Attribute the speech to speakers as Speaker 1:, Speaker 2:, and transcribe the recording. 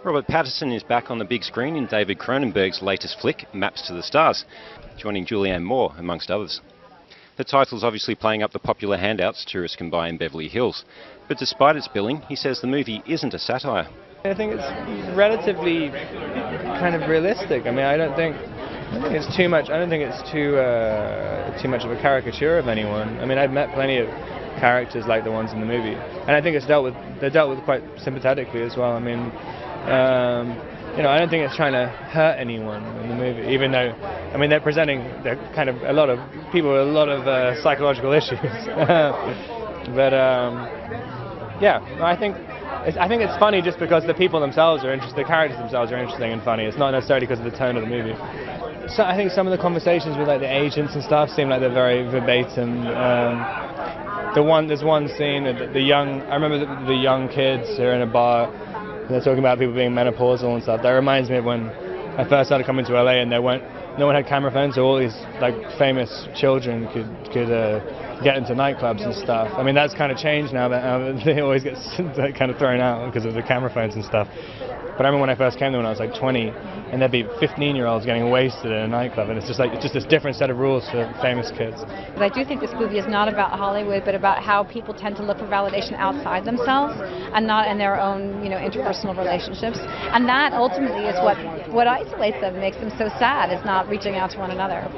Speaker 1: Robert Pattinson is back on the big screen in David Cronenberg's latest flick, Maps to the Stars, joining Julianne Moore, amongst others. The title's obviously playing up the popular handouts tourists can buy in Beverly Hills, but despite its billing, he says the movie isn't a satire.
Speaker 2: I think it's relatively kind of realistic. I mean, I don't think it's too much. I don't think it's too much of a caricature of anyone. I mean, I've met plenty of characters like the ones in the movie, and I think they're dealt with quite sympathetically as well. I mean, I don't think it's trying to hurt anyone in the movie, even though, I mean, they're kind of a lot of people with a lot of psychological issues. But yeah, I think it's funny just because the people themselves are interesting, the characters themselves are interesting and funny. It's not necessarily because of the tone of the movie. So I think some of the conversations with like the agents and stuff seem like they're very verbatim. There's one scene, I remember the young kids who are in a bar. They're talking about people being menopausal and stuff. That reminds me of when I first started coming to LA and no one had camera phones, so all these like famous children could get into nightclubs and stuff. I mean, that's kind of changed now that they always get kind of thrown out because of the camera phones and stuff. But I remember when I first came there when I was like 20, and there'd be 15-year-olds getting wasted in a nightclub, and it's just this different set of rules for famous kids.
Speaker 3: But I do think this movie is not about Hollywood, but about how people tend to look for validation outside themselves and not in their own, interpersonal relationships. And that ultimately is what isolates them, makes them so sad, is not reaching out to one another.